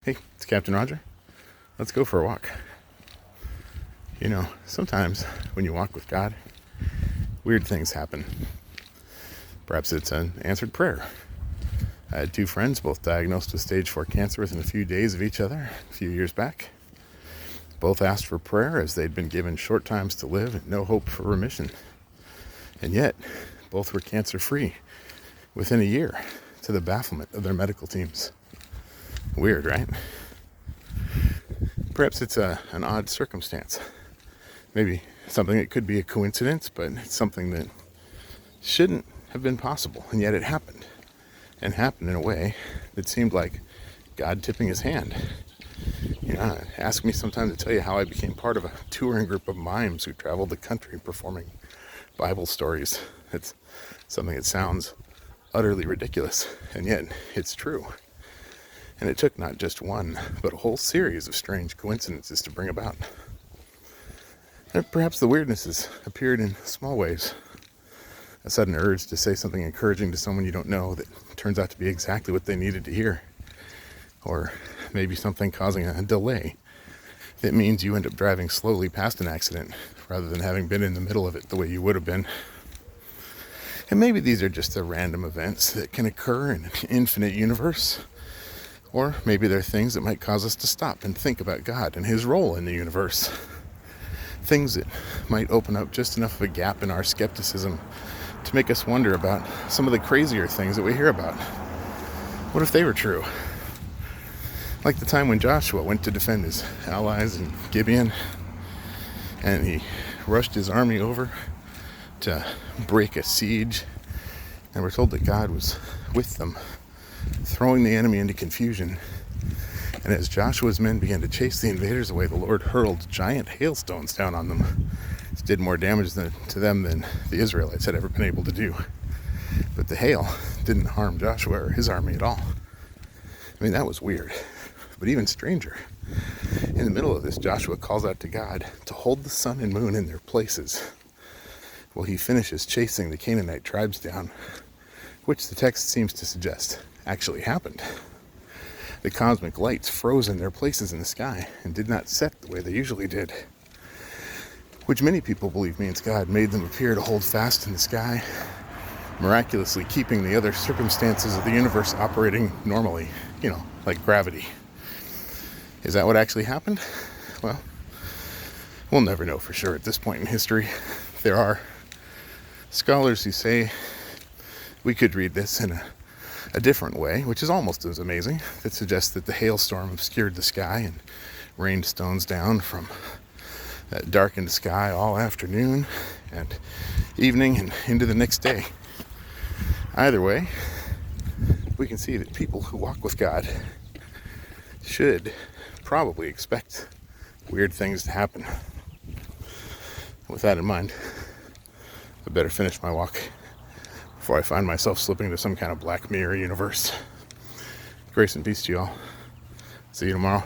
Hey, it's Captain Roger. Let's go for a walk. Sometimes when you walk with God, weird things happen. Perhaps it's an answered prayer. I had two friends, both diagnosed with stage 4 cancer within a few days of each other a few years back. Both asked for prayer as they'd been given short times to live and no hope for remission. And yet, both were cancer-free within a year, to the bafflement of their medical teams. Weird, right? Perhaps it's an odd circumstance. Maybe something that could be a coincidence, but it's something that shouldn't have been possible, and yet it happened. And happened in a way that seemed like God tipping his hand. Ask me sometime to tell you how I became part of a touring group of mimes who traveled the country performing Bible stories. It's something that sounds utterly ridiculous, and yet it's true. And it took not just one, but a whole series of strange coincidences to bring about. And perhaps the weirdnesses appeared in small ways. A sudden urge to say something encouraging to someone you don't know that turns out to be exactly what they needed to hear. Or maybe something causing a delay that means you end up driving slowly past an accident rather than having been in the middle of it the way you would have been. And maybe these are just the random events that can occur in an infinite universe. Or maybe they're things that might cause us to stop and think about God and his role in the universe. Things that might open up just enough of a gap in our skepticism to make us wonder about some of the crazier things that we hear about. What if they were true? Like the time when Joshua went to defend his allies in Gibeon, and he rushed his army over to break a siege, and we're told that God was with them, throwing the enemy into confusion. And as Joshua's men began to chase the invaders away, the Lord hurled giant hailstones down on them. It did more damage to them than the Israelites had ever been able to do. But the hail didn't harm Joshua or his army at all. That was weird. But even stranger, in the middle of this, Joshua calls out to God to hold the sun and moon in their places while he finishes chasing the Canaanite tribes down, which the text seems to suggest actually happened. The cosmic lights froze in their places in the sky and did not set the way they usually did, which many people believe means God made them appear to hold fast in the sky, miraculously keeping the other circumstances of the universe operating normally, like gravity. Is that what actually happened? Well, we'll never know for sure at this point in history. There are scholars who say we could read this in a different way, which is almost as amazing, that suggests that the hailstorm obscured the sky and rained stones down from that darkened sky all afternoon and evening and into the next day. Either way, we can see that people who walk with God should probably expect weird things to happen. With that in mind, I better finish my walk before I find myself slipping into some kind of Black Mirror universe. Grace and peace to you all. See you tomorrow.